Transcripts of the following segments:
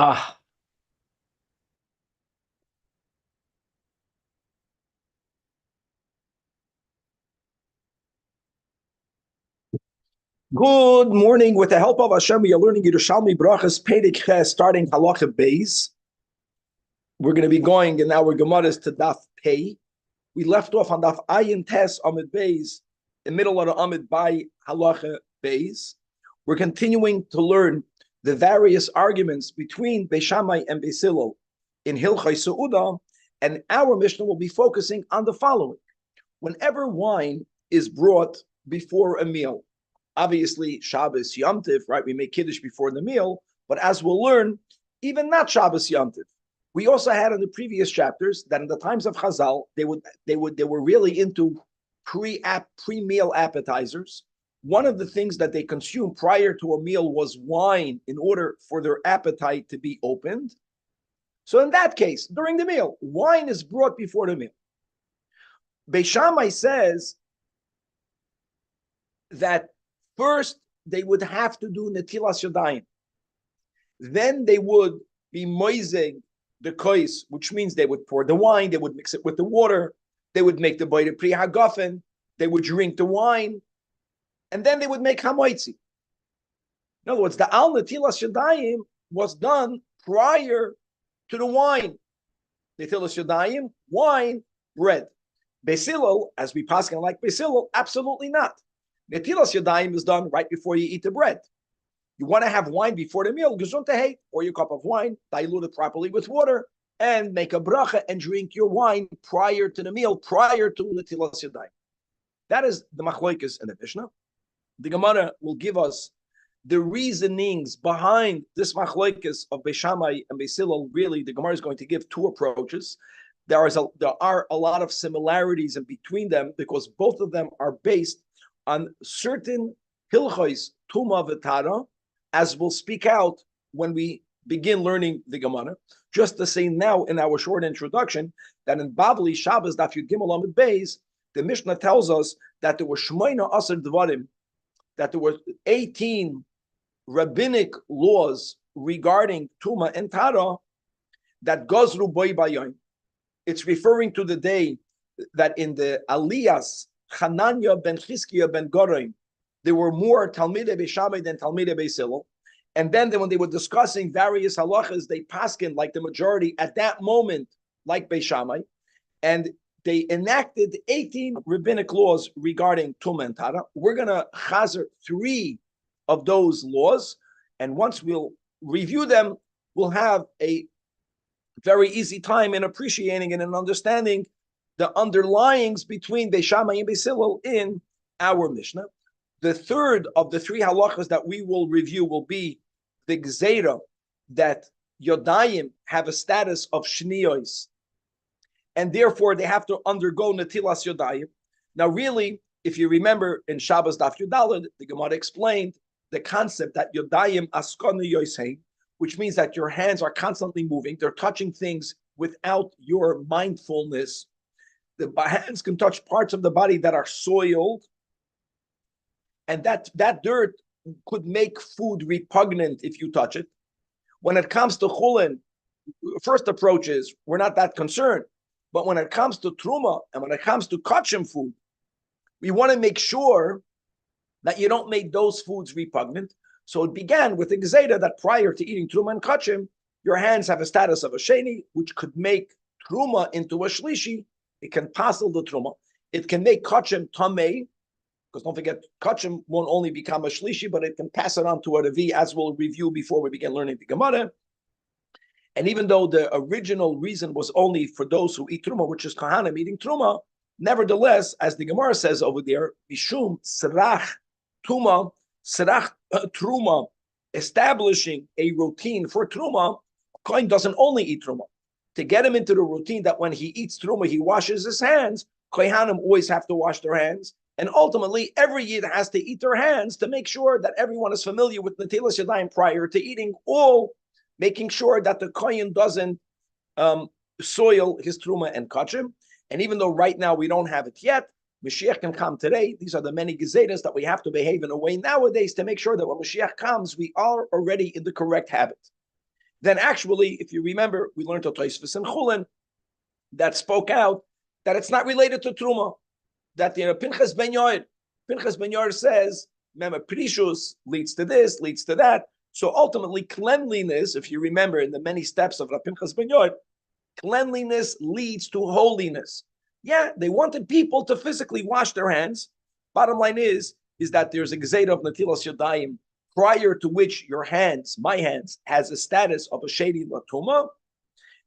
Ah, good morning. With the help of Hashem, we are learning Yerushalmi Brachas Perek Ches, starting Halacha Beis. We're going to be going in our Gemaras to Daf Pei. We left off on Daf Ayin Tes Amid Beis, the middle of the Amid by Halacha Beis. We're continuing to learn the various arguments between Beis Shammai and Beis Hillel in Hilchai Seudah, and our Mishnah will be focusing on the following: whenever wine is brought before a meal. Obviously, Shabbos Yom Tiv, right? We make Kiddush before the meal, but as we'll learn, even not Shabbos Yom Tiv. We also had in the previous chapters that in the times of Chazal, they were really into pre-meal appetizers. One of the things that they consumed prior to a meal was wine in order for their appetite to be opened. So in that case, during the meal, wine is brought before the meal. Beis Shammai says that first, they would have to do netilas yadayim. Then they would be moizeg the kois, which means they would pour the wine, they would mix it with the water, they would make the boide pri hagafen, they would drink the wine, and then they would make hamoitzi. In other words, the al netilas yadayim was done prior to the wine. Netilas yadayim, wine, bread. Beis Hillel, as we paskin like Beis Hillel, absolutely not. Netilas yadayim is done right before you eat the bread. You want to have wine before the meal, gesundheit, or your cup of wine, dilute it properly with water, and make a bracha and drink your wine prior to the meal, prior to netilas yadayim. That is the machloikes in the Mishnah. The Gemara will give us the reasonings behind this machloikes of Beis Shammai and Beis Hillel. Really, the Gemara is going to give two approaches. There are a lot of similarities in between them because both of them are based on certain hilchos tuma v'tara, as we'll speak out when we begin learning the Gemara. Just to say now in our short introduction that in Bavli Shabbos Daf Yud Gimel Amud Beis, the Mishnah tells us that there were Shmoina Asar Dvarim, that there were 18 rabbinic laws regarding tuma and tara that gozru boy bayoin. It's referring to the day that in the Aliyas Chananya ben Chizkiya ben Goraim, there were more Talmidei Beis Shammai than Talmidei Beis Hillel. And then when they were discussing various halachas, they paskin like the majority at that moment, like Beis Shammai, and they enacted 18 rabbinic laws regarding Tumah and Tara. We're going to chazer 3 of those laws, and once we'll review them, we'll have a very easy time in appreciating and in understanding the underlyings between Beis Shammai and Beis Hillel in our Mishnah. The third of the 3 halachas that we will review will be the gzeira that yodayim have a status of shniyos, and therefore they have to undergo netilas yodayim. Now, really, if you remember in Shabbos Daf Yudalad, the Gemara explained the concept that yodayim askonu yosein, which means that your hands are constantly moving; they're touching things without your mindfulness. The hands can touch parts of the body that are soiled, and that dirt could make food repugnant if you touch it. When it comes to chulin, first approach is we're not that concerned. But when it comes to truma and when it comes to kachim food, we want to make sure that you don't make those foods repugnant. So it began with the gzeira that prior to eating truma and kachim, your hands have a status of a sheni, which could make truma into a shlishi. It can passel the truma. It can make kachim tamei, because don't forget, kachim won't only become a shlishi, but it can pass it on to a revi, as we'll review before we begin learning the Gemara. And even though the original reason was only for those who eat truma, which is kahanim eating truma, nevertheless, as the Gemara says over there, mishum serach truma, establishing a routine for truma, kohen doesn't only eat truma. To get him into the routine that when he eats truma, he washes his hands, kohanim always have to wash their hands. And ultimately, every yid has to eat their hands to make sure that everyone is familiar with netilas yadayim prior to eating, all making sure that the kohen doesn't soil his truma and kachim. And even though right now we don't have it yet, Mashiach can come today. These are the many gezetas that we have to behave in a way nowadays to make sure that when Mashiach comes, we are already in the correct habit. then actually, if you remember, we learned to Tosfos and Chulin that spoke out that it's not related to Truma. That Pinchas Ben Yair says, remember, Prishus leads to this, leads to that. So ultimately, cleanliness, if you remember in the many steps of Pinchas Ben Yair, cleanliness leads to holiness. Yeah, they wanted people to physically wash their hands. Bottom line is that there's a gzeira of Natilas Yadayim, prior to which your hands, my hands, has a status of a shady latuma.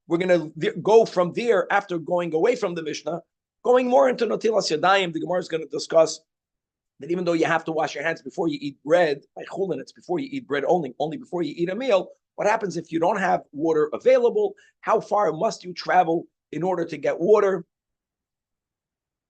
We're going to go from there after going away from the Mishnah, going more into Natilas Yadayim. The Gemara is going to discuss that even though you have to wash your hands before you eat bread, by chulin, it's before you eat bread only before you eat a meal. What happens if you don't have water available? How far must you travel in order to get water?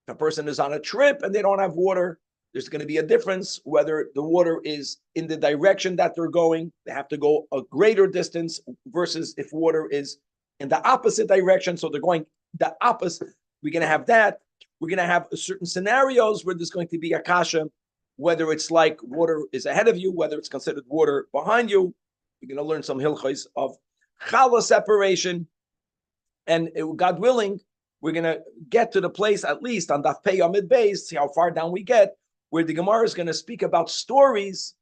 If a person is on a trip and they don't have water, there's going to be a difference whether the water is in the direction that they're going. They have to go a greater distance versus if water is in the opposite direction. So they're going the opposite. We're going to have that. We're going to have certain scenarios where there's going to be a kasha, whether it's like water is ahead of you, whether it's considered water behind you. We're going to learn some hilchos of challah separation. And God willing, we're going to get to the place, at least on Daf Pei Amid Beis, see how far down we get, where the Gemara is going to speak about stories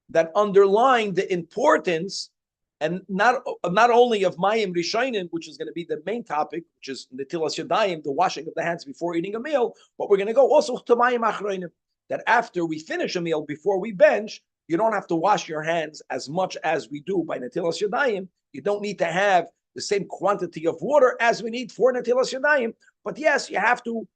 that underline the importance, and not only of Mayim Rishonim, which is going to be the main topic, which is Netilas Yadayim, the washing of the hands before eating a meal, but we're going to go also to Mayim Achronim, that after we finish a meal, before we bench, you don't have to wash your hands as much as we do by Netilas Yadayim. You don't need to have the same quantity of water as we need for Netilas Yadayim, but yes, you have to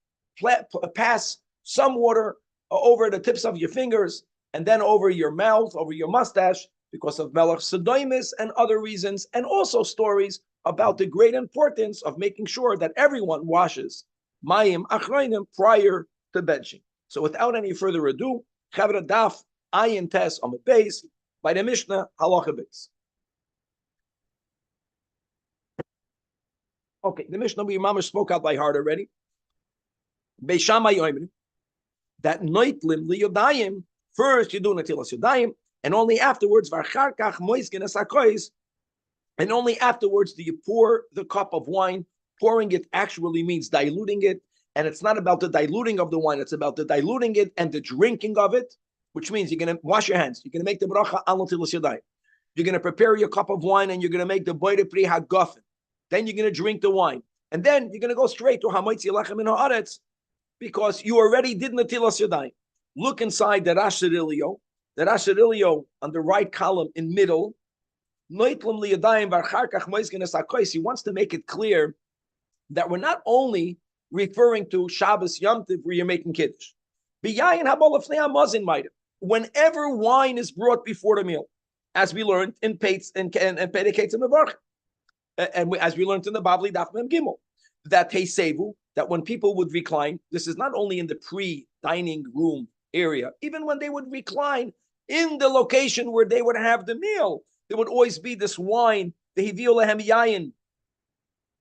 pass some water over the tips of your fingers and then over your mouth, over your mustache, because of Melech Sodoimis and other reasons, and also stories about the great importance of making sure that everyone washes Mayim Achronim prior to benching. So without any further ado, Chavra Daf Ayin Tes on the base by the Mishnah Halacha Beis. Okay, the Mishnah we mamash spoke out by heart already. Beis Shammai Yoimrim, that Noitlim Liyodayim, first you do Netilas Yadayim, and only afterwards, and only afterwards do you pour the cup of wine. Pouring it actually means diluting it, and it's not about the diluting of the wine, it's about the diluting it and the drinking of it, which means you're going to wash your hands, you're going to make the bracha al Netilas Yadayim, you're going to prepare your cup of wine, and you're going to make the boire pri hagafen. Then you're going to drink the wine, and then you're going to go straight to Hamoitzi Lechem in Haaretz, because you already did Netilas Yadayim. Look inside the Rash Sirilio. The Rash Sirilio on the right column in middle. He wants to make it clear that we're not only referring to Shabbos Yom Tov where you're making kiddush. Whenever wine is brought before the meal, as we learned in Peitz and Pedikates and Mevarch, and as we learned in the Bavli Daf Mem Gimel, that Teisevu, that when people would recline, this is not only in the pre-dining room area, even when they would recline in the location where they would have the meal, there would always be this wine, the Hivio Lehem Yayin.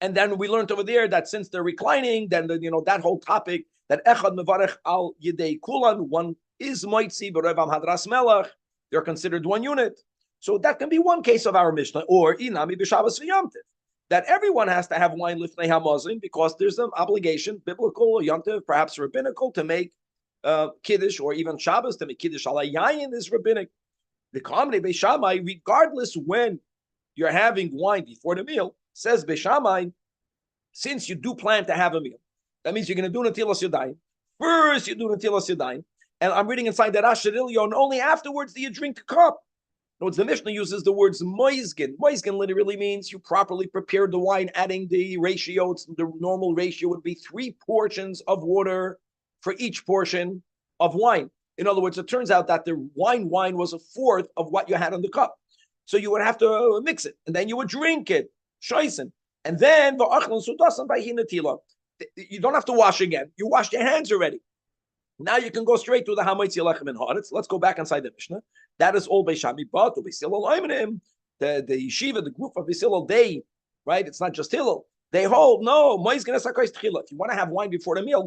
And then we learned over there that since they're reclining, then that whole topic that Echad Mevarech al Yedei Kulan, one is Moitzi B'Revam Hadras Melech, they're considered one unit. So that can be one case of our Mishnah, or Inami B'Shabbos V'Yom Tov, that everyone has to have wine Lifnei HaMazon because there's an obligation, biblical or Yom Tov, perhaps rabbinical, to make Kiddush, or even Shabbos to make Kiddush ala Yayin is rabbinic. The Kamei Beis Shammai, regardless when you're having wine before the meal, says Beis Shammai, since you do plan to have a meal, that means you're going to do Netilas Yadayim. First, you do Netilas Yadayim, and I'm reading inside that Rash Sirilio, and only afterwards do you drink the cup. Notice the Mishnah uses the words moizgin. Moizgin literally means you properly prepared the wine, adding the ratio. The normal ratio would be 3 portions of water for each portion of wine. In other words, it turns out that the wine was 1/4 of what you had in the cup. So you would have to mix it, and then you would drink it, shoisen. And then, you don't have to wash again. You washed your hands already. Now you can go straight to the Hamoitzi Lechem in Haaretz. Let's go back inside the Mishnah. That is all Beis Shammai, but the yeshiva, the group of Beis Hillel, they, right? It's not just Hillel. They hold, no, if you want to have wine before the meal,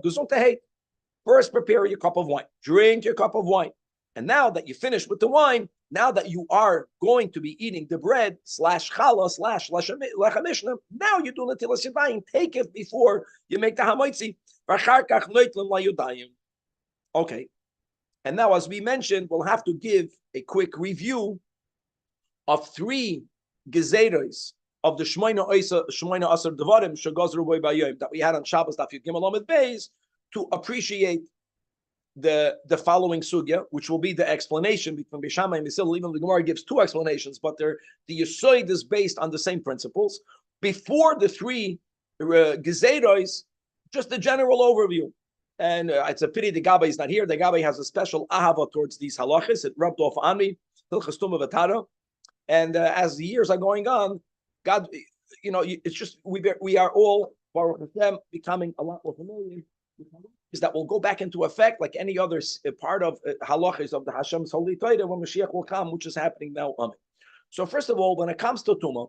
first prepare your cup of wine, drink your cup of wine. And now that you finish with the wine, now that you are going to be eating the bread slash challah slash lechem mishnah, now you do netilas yadayim. Take it before you make the hamoitzi. Okay. And now, as we mentioned, we'll have to give a quick review of 3 gezeros of the Shmoina Asar Devarim Shagazru Boy Bayom that we had on Shabbos Daf Yud Gimel Amud Beis to appreciate the following sugya, which will be the explanation between Beis Shammai and Mesil. Even the Gemara gives 2 explanations, but the Yesod is based on the same principles. Before the 3 gezeros, just a general overview. And it's a pity the Gabbai is not here. The Gabbai has a special ahava towards these halachas. It rubbed off on me. And as the years are going on, God, it's just we are all Baruch Hashem becoming a lot more familiar with halachas that will go back into effect like any other part of halachas of the Hashem's holy Torah when Mashiach will come, which is happening now. So first of all, when it comes to tumah,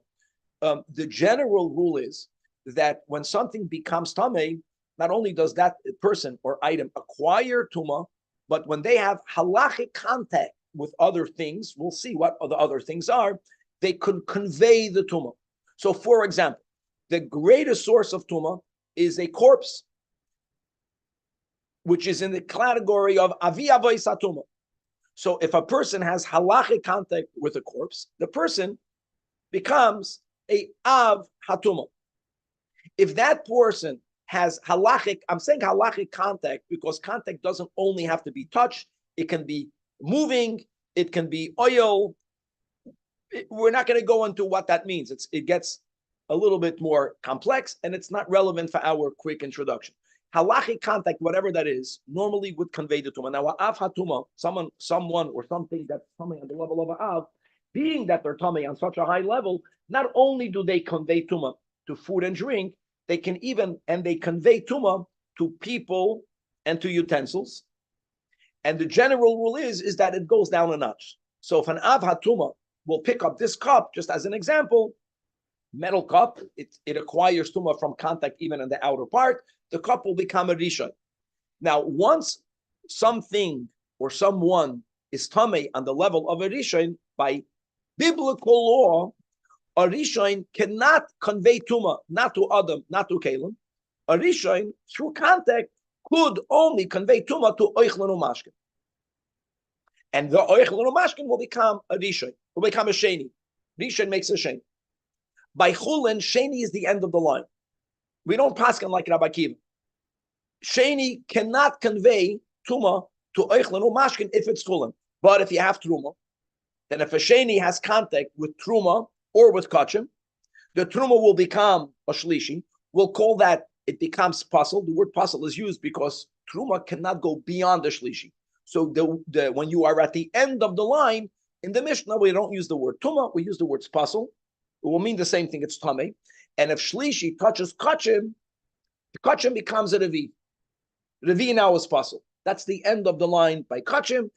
the general rule is that when something becomes tamei, not only does that person or item acquire tumah, but when they have halachic contact with other things, we'll see what the other things are, they can convey the tumah. So, for example, the greatest source of tumah is a corpse, which is in the category of avi avois hatumah. So, if a person has halachic contact with a corpse, the person becomes a av hatumah. If that person has halachic, I'm saying halachic contact because contact doesn't only have to be touch, it can be moving, it can be oil. We're not going to go into what that means. It gets a little bit more complex and it's not relevant for our quick introduction. Halachic contact, whatever that is, normally would convey the tumah. Now, av hatuma, someone or something that's coming on the level of av, being that they're tummy on such a high level, not only do they convey tumah to food and drink, they can they convey tumah to people and to utensils. And the general rule is that it goes down a notch. So if an av hatuma will pick up this cup, just as an example, metal cup, it acquires tumah from contact even in the outer part, the cup will become a rishon. Now, once something or someone is tamei on the level of a rishon, by biblical law, a rishon cannot convey tumah, not to Adam, not to Kalim. A rishon, through contact, could only convey tumah to oichlan umashkin. And the oichlan umashkin will become a rishon, will become a sheni. Rishon makes a sheni. By chulin, sheni is the end of the line. We don't paskin like Rabbi Akiva. Sheni cannot convey tumah to oichlan umashkin if it's chulin. But if you have truma, then if a sheni has contact with truma, or with kachim, the truma will become a shlishi. We'll call that, it becomes puzzle. The word puzzle is used because truma cannot go beyond the shlishi. So when you are at the end of the line, in the Mishnah, we don't use the word tuma, we use the word puzzle. It will mean the same thing, it's tamei. And if shlishi touches kachim, the kachim becomes a revi. Revi now is puzzle. That's the end of the line by kachim.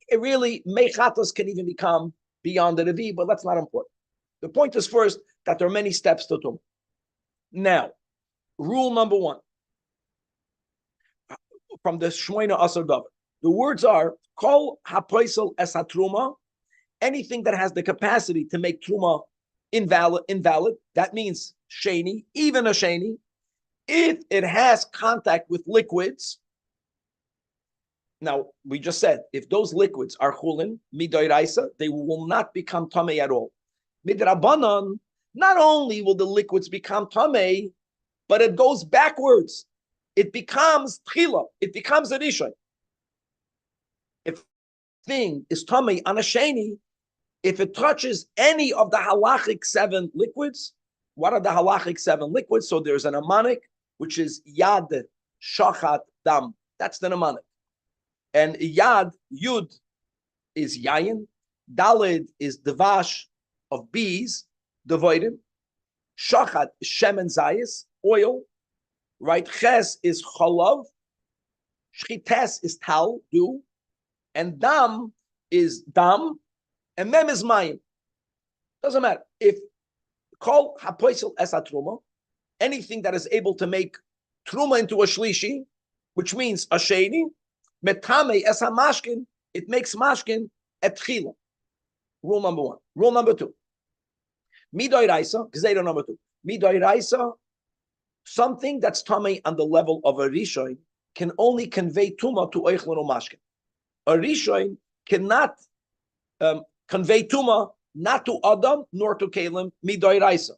It really, mechatos can even become beyond the revi, but that's not important. The point is first that there are many steps to tumah. Now, rule number 1 from the Shmoina Asar Davar. The words are kol hapoisel es hatruma, anything that has the capacity to make truma invalid. That means sheni, even a sheni, if it has contact with liquids. Now, we just said if those liquids are chulin midoiraisa, they will not become tamei at all. Midrabanan, not only will the liquids become tamei, but it goes backwards. It becomes tchila. It becomes a rishon. If thing is tamei on a sheni, if it touches any of the halachic 7 liquids, what are the halachic 7 liquids? So there's an amanic, which is yad, shachat, dam. That's the amanic. And yad, yud, is yayin. Dalid is devash, of bees, devoidim. Shachat is shemen zayis, oil. Right? Ches is chalav. Shchites is tal, dew. And dam is dam. And mem is mayim. Doesn't matter. If kol hapoisel es truma, anything that is able to make truma into a shlishi, which means a sheni, metame es mashkin, it makes mashkin et chila. Rule number one. Rule number two. Midoi Raisa, Gzeira number two. Midoi Raisa, something that's tummy on the level of a Rishon can only convey Tuma to Eichlin or Mashkin. A Rishon cannot convey Tuma not to Adam nor to Kalim, Midoi Raisa.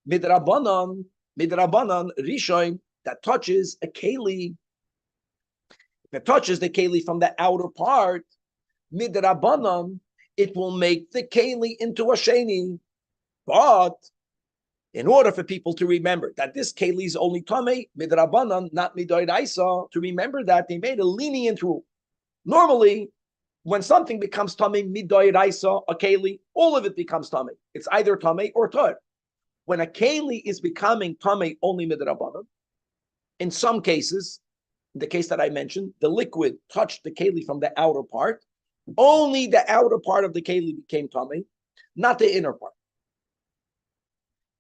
Midrabanan, Rishon that touches a Keli. If it touches the Keli from the outer part, Midrabanan, it will make the Keli into a Sheni. But in order for people to remember that this Keli is only Tamei, Midrabanan, not Midoi Raisa, to remember that, they made a lenient rule. Normally, when something becomes Tamei, Midoi Raisa, a Keli, all of it becomes Tamei. It's either Tamei or Tor. When a Keli is becoming Tamei only Midrabanan, in some cases, the case that I mentioned, the liquid touched the Keli from the outer part. Only the outer part of the Keli became Tamei, not the inner part.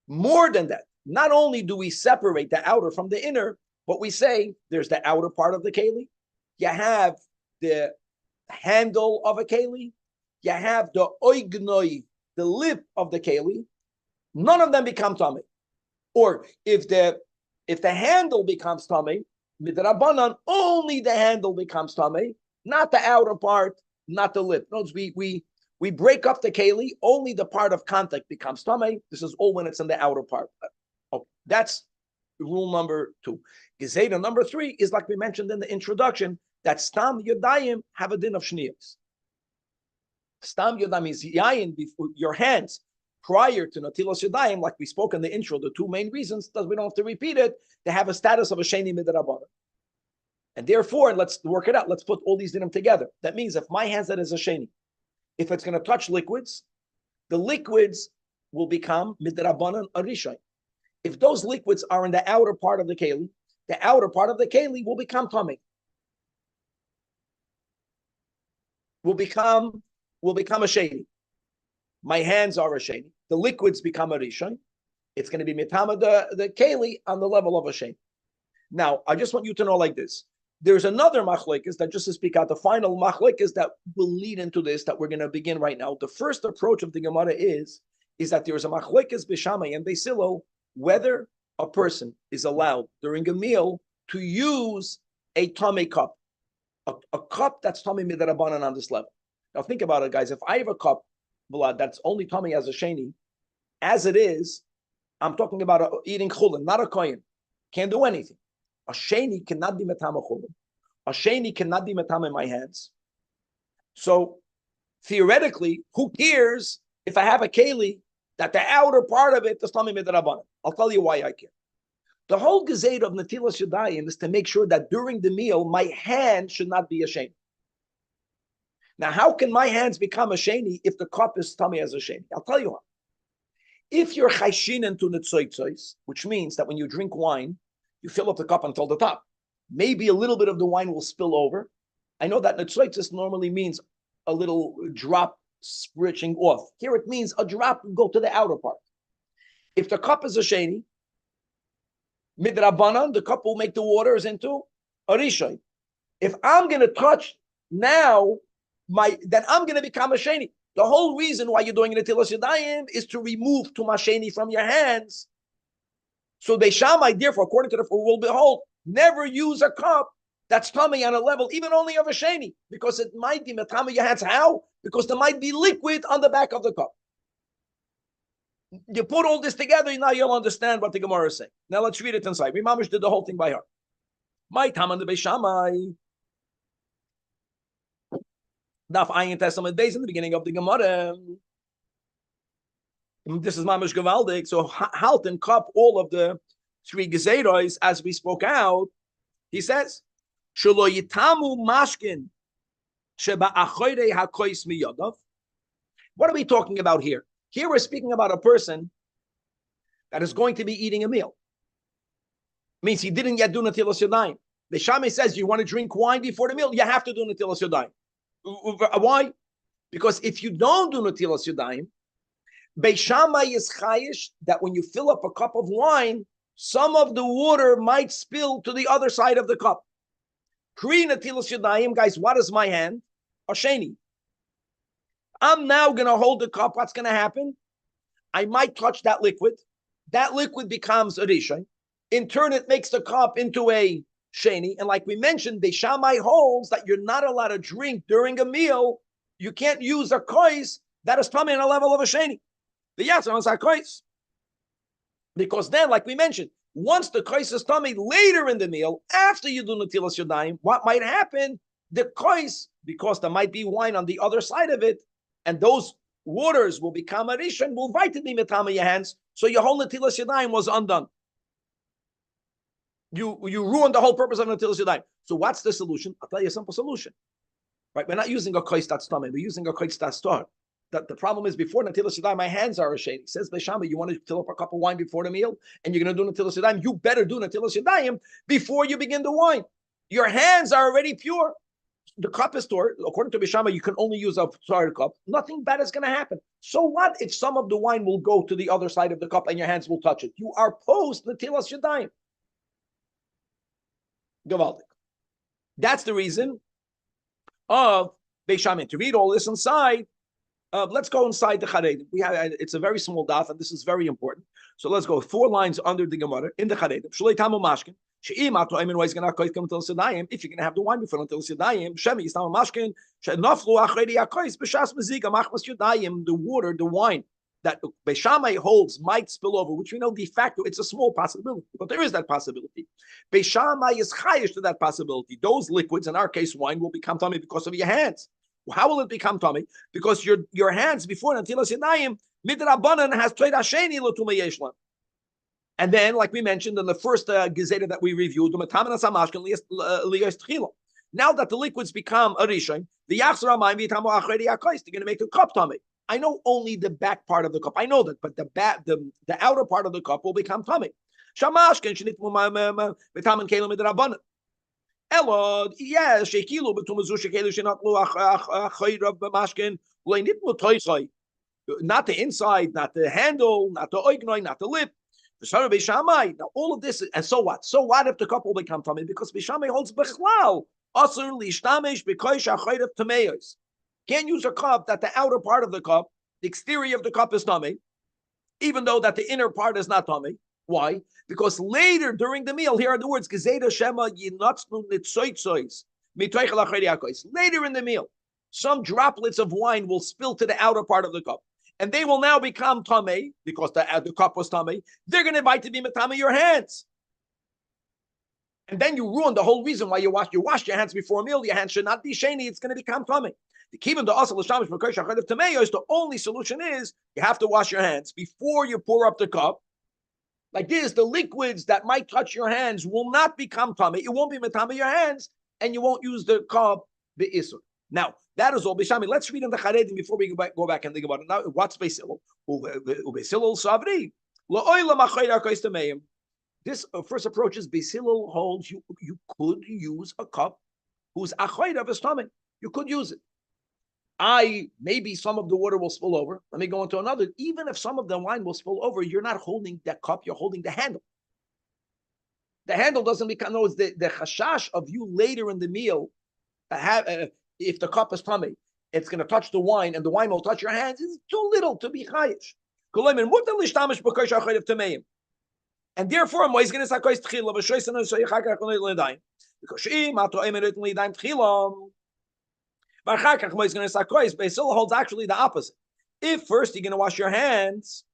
More than that, not only do we separate the outer from the inner, but we say there's the outer part of the Keli. You have the handle of a Keli. You have the oignoi, the lip of the Keli. None of them become Tamei. Or if the handle becomes Tamei, midrabanan, only the handle becomes Tamei, not the outer part, not the lip. Notice we break up the Keli, only the part of contact becomes Tamei. This is all when it's in the outer part. Okay, that's rule number two. Gezeda number three is like we mentioned in the introduction, that Stam Yodayim have a din of Shniyos. Stam Yodayim is Yayin, your hands, prior to Natilas Yodayim, like we spoke in the intro, the two main reasons, we don't have to repeat it, they have a status of a Sheni Midrabanan. And therefore, let's work it out. Let's put all these dinim together. That means if my hands that is a Sheni, if it's going to touch liquids, the liquids will become Midrabanan Arishai. If those liquids are in the outer part of the Keli, the outer part of the Keli will become Tamei. Will become a Sheni. My hands are a Sheni. The liquids become a Rishon. It's going to be Mitama the Keli on the level of a Sheni. Now, I just want you to know like this. There's another machlekes that, just to speak out, the final machlekes that will lead into this that we're going to begin right now. The first approach of the Gemara is that there is a machlekes b'Shamai and b'Silo whether a person is allowed during a meal to use a tamei cup, a cup that's tamei midrabanan on this level. Now think about it, guys. If I have a cup, blood that's only tamei as a sheni, as it is, I'm talking about eating chulin, not a kohen. Can't do anything. A sheni cannot be metama chulin. A sheni cannot be metama in my hands. So theoretically, who cares if I have a keli that the outer part of it is tamei midrabanan? I'll tell you why I care. The whole gezed of natilas yadayim is to make sure that during the meal, my hand should not be a sheni. Now, how can my hands become a sheni if the cup is tamei as a sheni? I'll tell you how. If you're chayshin to netzoitzos, which means that when you drink wine, you fill up the cup until the top. Maybe a little bit of the wine will spill over. I know that netzoitzos normally means a little drop spritching off. Here it means a drop will go to the outer part. If the cup is a sheni, midrabanan, the cup will make the waters into a rishon. If I'm going to touch now, then I'm going to become a sheni. The whole reason why you're doing netilas yadayim is to remove tumasheni from your hands. So they shamai, therefore, according to the will behold, never use a cup that's tummy on a level even only of a sheni, because it might be metama your hands. How? Because there might be liquid on the back of the cup. You put all this together, now you'll understand what the Gemara is saying. Now let's read it inside. We mamish did the whole thing by heart. My tam on the Beishamai. Daf Ayin Testament base in the beginning of the Gemara. This is mamish gewaldig. So halt and cup all of the three gezeros as we spoke out. He says, "Shelo yitamu mashkin sheba achoyre hakois miyadav." What are we talking about here? Here we're speaking about a person that is going to be eating a meal. Means he didn't yet do natilas yadayim. The Shammai says you want to drink wine before the meal, you have to do natilas yadayim. Why? Because if you don't do natilas yadayim, Beis Shammai is chayish that when you fill up a cup of wine, some of the water might spill to the other side of the cup. Kri natilas yadayim, guys, what is my hand? A sheni. I'm now going to hold the cup. What's going to happen? I might touch that liquid. That liquid becomes a rishon. In turn, it makes the cup into a sheni. And like we mentioned, the Shammai holds that you're not allowed to drink during a meal. You can't use a kois that is coming in a level of a sheni. The yatzer on kois. Because then, like we mentioned, once the kois is tummy later in the meal, after you do natilas yadayim, what might happen? The kois, because there might be wine on the other side of it, and those waters will become a rishon, will vitamin metama your hands, so your whole natilas yadayim was undone. You ruined the whole purpose of natilas yadayim. So what's the solution? I'll tell you a simple solution. Right? We're not using a kois that's tummy, we're using a kois that's tar. The problem is before natilas yadayim, my hands are ashamed. He says, Beishama, you want to fill up a cup of wine before the meal, and you're going to do natilas yadayim. You better do natilas yadayim before you begin the wine. Your hands are already pure. The cup is stored. According to Beishama, you can only use a started cup. Nothing bad is going to happen. So what if some of the wine will go to the other side of the cup and your hands will touch it? You are post natilas yadayim. Gavaldik. That's the reason of Beishama. To read all this inside, let's go inside the Charedim. It's a very small daf, and this is very important. So let's go 4 lines under the Gemara in the Charedim. Shalei tamu mashkin. If you're going to have the wine before until Sidayim, Shemi is tamu mashkin. Shenaflu achrei akois b'shas meziga machmas yudayim. The water, the wine that Beishamai holds might spill over, which we know de facto it's a small possibility, but there is that possibility. Beishamai is chayish to that possibility. Those liquids, in our case wine, will become tummy because of your hands. How will it become tummy? Because your hands before Natilas Yadayim, midrabanan has trade hasheni l'tumei yeshlan. And then, like we mentioned in the first gezeda that we reviewed, now that the liquids become a rishon, the yachzor hamayim v'yitamu achrei akois, they're going to make the cup tummy. I know only the back part of the cup. I know that, but the outer part of the cup will become tummy. Shamashken shenitmu v'tamen kelim midrabanan. Elod, yes, shekilu betumazu shekelu shenatlu achayrav b'mashken loinitmu toisai. Not the inside, not the handle, not the oignoi, not the lip. Now all of this, and so what? So what if the cup will become tummy? Because Beishamai holds bechlal asur lishtamish b'koish achayrav tameyos. Can't use a cup that the outer part of the cup, the exterior of the cup is tummy, even though that the inner part is not tummy. Why? Because later during the meal, here are the words, Shema later in the meal, some droplets of wine will spill to the outer part of the cup. And they will now become tamei, because the cup was tamei. They're going to invite to be metame your hands. And then you ruin the whole reason why you wash your hands before a meal. Your hands should not be sheni. It's going to become tamei. The only solution is you have to wash your hands before you pour up the cup. Like this, the liquids that might touch your hands will not become tummy. It won't be metame your hands, and you won't use the cup be'isur. Now, that is all. Bishami, let's read in the Charedim before we go back and think about it. Now, what's Beisilul? Beisilul Savri. This first approach is Beisilul holds you could use a cup whose achayt of his tummy. You could use it. Maybe some of the water will spill over. Let me go into another. Even if some of the wine will spill over, you're not holding that cup, you're holding the handle. The handle doesn't become, no, it's the chashash of you later in the meal, if the cup is tummy, it's going to touch the wine, and the wine will touch your hands. It's too little to be chayish. And therefore, I'm always going to say, because Beisil holds actually the opposite. If first you're going to wash your hands,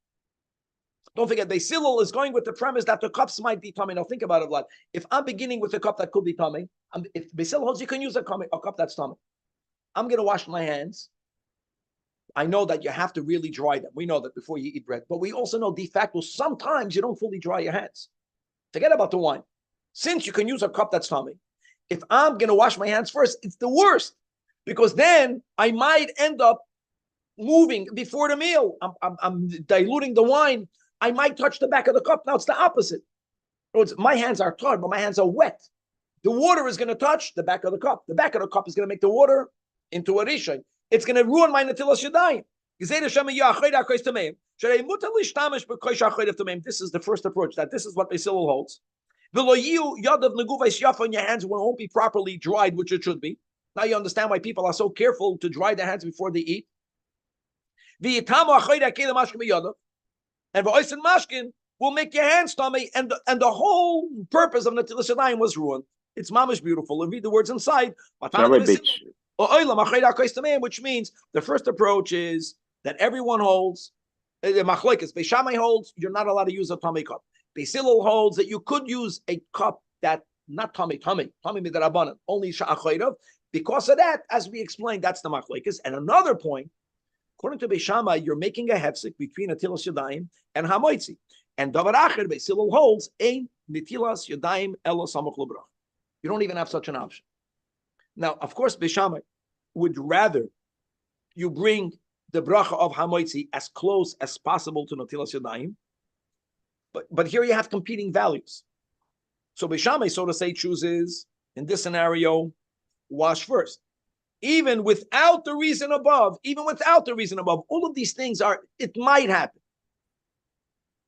don't forget, Beisil is going with the premise that the cups might be tummy. Now think about it, Vlad. If I'm beginning with a cup that could be tummy, if Beisil holds you can use a cup that's tummy, I'm going to wash my hands. I know that you have to really dry them. We know that before you eat bread. But we also know de facto, sometimes you don't fully dry your hands. Forget about the wine. Since you can use a cup that's tummy, if I'm going to wash my hands first, it's the worst. Because then I might end up moving before the meal. I'm diluting the wine. I might touch the back of the cup. Now it's the opposite. My hands are tarred, but my hands are wet. The water is going to touch the back of the cup. The back of the cup is going to make the water into a rishon. It's going to ruin my natilas yadayim. This is the first approach. That this is what Beisil holds. Your hands won't be properly dried, which it should be. Now you understand why people are so careful to dry their hands before they eat. V'yitamu achoyda kelim mashkin b'yodav, and v'oisin mashkin will make your hands tummy, and the whole purpose of Netilas Yadayim was ruined. It's mamish beautiful. And read the words inside. Which means the first approach is that everyone holds, the machlokes, Beis Shammai holds, you're not allowed to use a tummy cup. Beis Hillel holds that you could use a cup that, not tummy midarabanan, only sha'achayrav. Because of that, as we explained, that's the machlokes. And another point, according to Beis Shammai, you're making a hefsek between Netilas Yadayim and hamoitzi. And Davar Acher, Beis Hillel holds, ein Netilas Yadayim elo samuch l'brach. You don't even have such an option. Now, of course, Beis Shammai would rather you bring the bracha of hamoitzi as close as possible to Netilas Yadayim, but here you have competing values. So Beis Shammai, so to say, chooses, in this scenario, wash first. Even without the reason above, all of these things it might happen.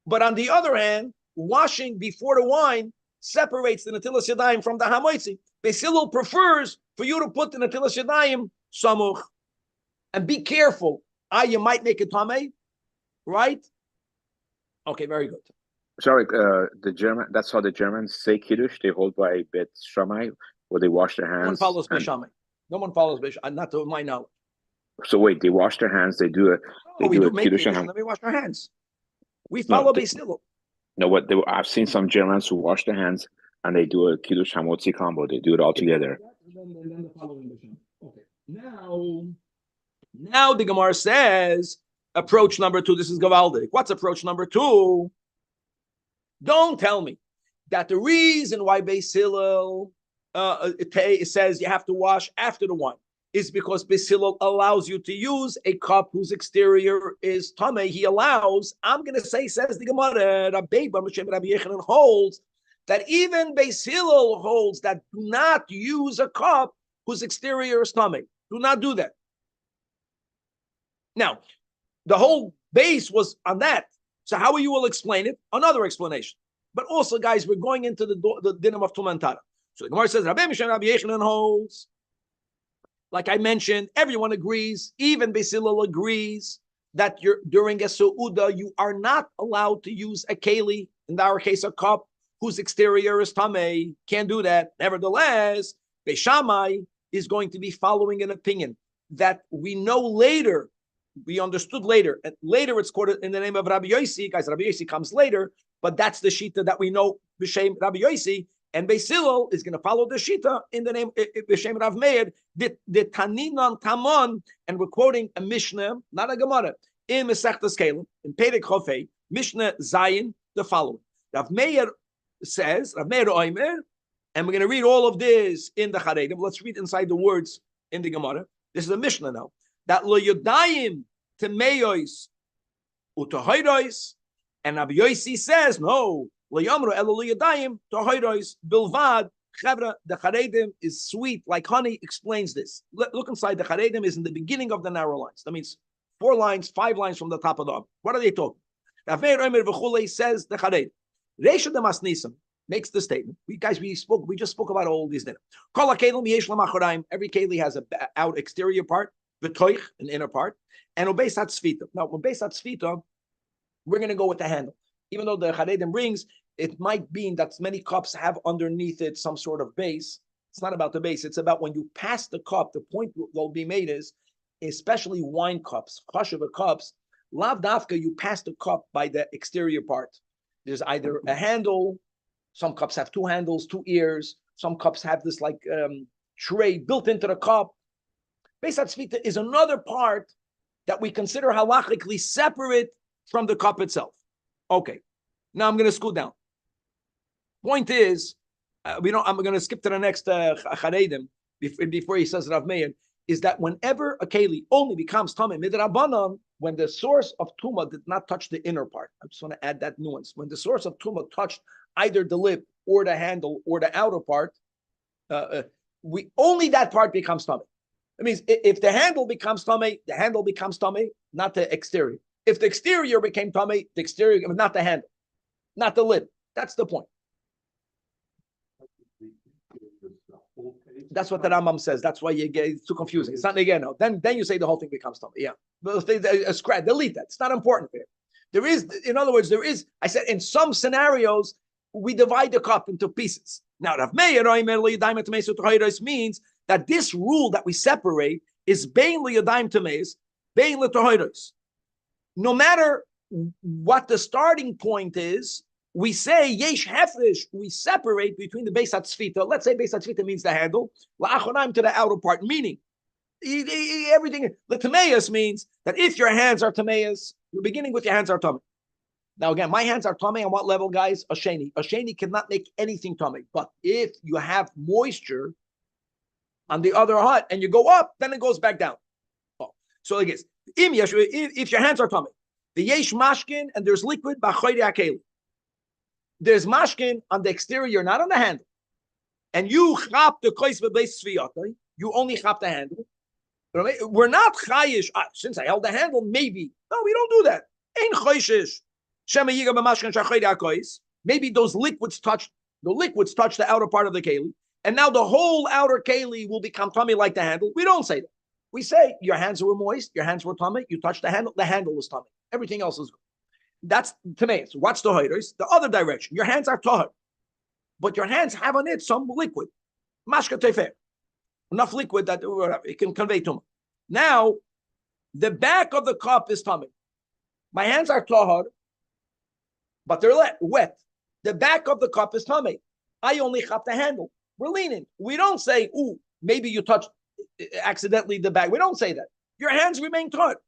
But on the other hand, washing before the wine separates the Netilas Yadayim from the hamoitzi. Beis Hillel prefers for you to put the Netilas Yadayim samuch, and be careful. You might make it tamei, right? Okay, very good. Sorry, the German. That's how the Germans say kiddush. They hold by Beis Shammai, where they wash their hands. No one follows Beis Shammai. No one follows Beis Shammai, not to my knowledge. So wait, they wash their hands. They do a. We do make kiddush, and then we wash our hands. We follow Beis Hillel. No, I've seen some Germans who wash their hands and they do a kiddush hamotzi combo. They do it all together. And then the following Mishnah. Okay. Now the Gemara says approach number 2. This is Gavaldik. What's approach number 2? Don't tell me that the reason why Beis Hillel it says you have to wash after the wine is because Beis Hillel allows you to use a cup whose exterior is tamei. He allows. I'm going to say, says the Gemara, Rabbi Yechanan holds that even Beis Hillel holds that do not use a cup whose exterior is tamei. Do not do that. Now, the whole base was on that. So how you will explain it? Another explanation. But also, guys, we're going into the dinim of Tumah and Tara. So the Gemara says, Rabbi Yechanan holds. Like I mentioned, everyone agrees, even Beis Hillel agrees that during a Su'uda, you are not allowed to use a keli, in our case, a cup, whose exterior is tamei. Can't do that. Nevertheless, Beis Shammai is going to be following an opinion that we know later, we understood later, and later it's quoted in the name of Rabbi Yossi. Guys, Rabbi Yossi comes later, but that's the shita that we know, b'shem Rabbi Yossi. And Beis Hillel is going to follow the shita in the name b'shem Rav Meir, the Taninan Tamon, and we're quoting a Mishnah, not a Gemara, in Masechtas Kelim, in Perek Chofei, Mishnah Zayin, the following. Rav Meir says, Rav Meir Oimer, and we're going to read all of this in the Charedim. Let's read inside the words in the Gemara. This is a Mishnah now. That lo yodayim temeyois utohayrois, and Rabbi Yossi says, no, lo yamro elo lo yodayim tohayrois bilvad. Chavra, the Charedim is sweet like honey, explains this. Look inside. The Charedim is in the beginning of the narrow lines. That means 4 lines, 5 lines from the top of the Ab. What are they talking? Rav Meir Omer v'chulei says the Charedim. Reisha de Masnisim makes the statement. We just spoke about all these things. Kol hakelim yesh lamachorayim. Every keli has a out exterior part, v'toich, an inner part, and obeis hatzvita. Now, obeis hatzvita, we're going to go with the handle. Even though the Charedim brings, it might be that many cups have underneath it some sort of base. It's not about the base. It's about when you pass the cup, the point that will be made is, especially wine cups, chashuva cups, lav dafka, you pass the cup by the exterior part. There's either a handle, some cups have 2 handles, 2 ears, some cups have this like tray built into the cup. Beis hatzvita is another part that we consider halachically separate from the cup itself. Okay, now I'm going to scoot down. Point is, I'm going to skip to the next Charedim before he says Rav Meir, is that whenever a keli only becomes tamei midrabanan, when the source of tuma did not touch the inner part. I just want to add that nuance. When the source of tuma touched either the lip or the handle or the outer part, only that part becomes tamei. That means if the handle becomes tamei, the handle becomes tamei, not the exterior. If the exterior became tamei, the exterior, not the handle, not the lip. That's the point. That's what the Rambam says. That's why you get it's too confusing. It's not again. No. Then you say the whole thing becomes tummy. Yeah, but scratch, delete that. It's not important there. There is, in other words, there is. I said in some scenarios we divide the cup into pieces. Now, Rav Meir means that this rule that we separate is bein liyadayim tameis, bein letohiros. No matter what the starting point is, we say yesh hefresh. We separate between the beis hatzfita. Let's say beis hatzfita means the handle, la'achonaim to the outer part, meaning everything. The tameis means that if your hands are tameis, you're beginning with your hands are tummy. Now again, my hands are tummy on what level, guys? A sheni cannot make anything tummy. But if you have moisture on the other hut and you go up, then it goes back down. Oh. So like this, if your hands are tummy, the yesh mashkin and there's liquid b'choyri hakeli. There's mashkin on the exterior, not on the handle. And you chap the kois v'beis tzviyot. You only chap the handle. We're not chayish. Since I held the handle, maybe. No, we don't do that. Ein chayish. Maybe those liquids touch the outer part of the keli, and now the whole outer keli will become tummy like the handle. We don't say that. We say your hands were moist, your hands were tummy, you touched the handle is tummy. Everything else is good. That's tameis. So what's the hoiders? The other direction. Your hands are tahor, but your hands have on it some liquid. Mashka tefer. Enough liquid that it can convey tumah. Now, the back of the cup is tummy. My hands are tahor, but they're wet. The back of the cup is tummy. I only chop the handle. We're leaning. We don't say, ooh, maybe you touched accidentally the back. We don't say that. Your hands remain taut.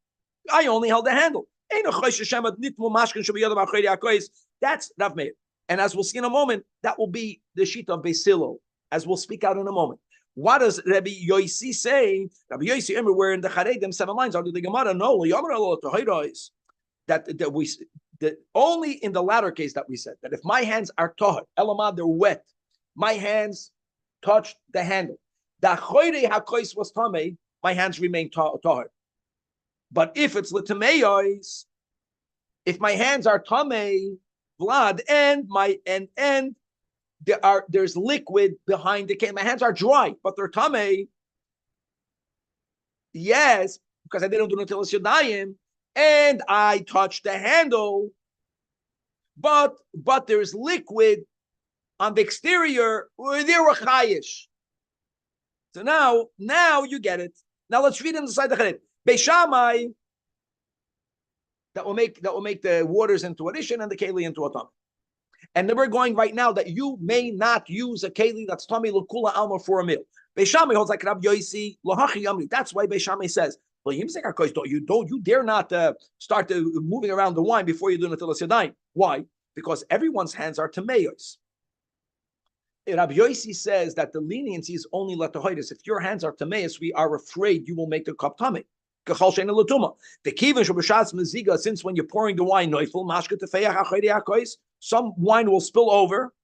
I only held the handle. That's Rav Meir. And as we'll see in a moment, that will be the sheet of Beisilo, as we'll speak out in a moment. What does Rabbi Yosi say? Rabbi Yosi, remember, we're in the Charedim 7 lines under the Gemara. No, that only in the latter case that we said that if my hands are tahor, elamad, they're wet, my hands touched the handle. The choyre hakois was tamei, my hands remain tahor. But if it's l'tameyos, if my hands are tamei, blood, and there's liquid behind the cane, my hands are dry, but they're tamei. Yes, because I didn't do netilas yadayim. And I touched the handle, but there's liquid on the exterior. There were chayish. So now you get it. Now let's read inside the Charedim. Beishamai, that will make the waters into a rishon and the keli into a tummy. And then we're going right now that you may not use a keli that's tummy l'kula alma for a meal. Beishamai holds like Rabbi Yosi lohachi yamri. That's why Beishamai says, you dare not start moving around the wine before you do netilas yadayim. Why? Because everyone's hands are tameos. Rabbi Yosi says that the leniency is only latahoidus. If your hands are tameos, we are afraid you will make the cup tummy. Since when you're pouring the wine, some wine will spill over.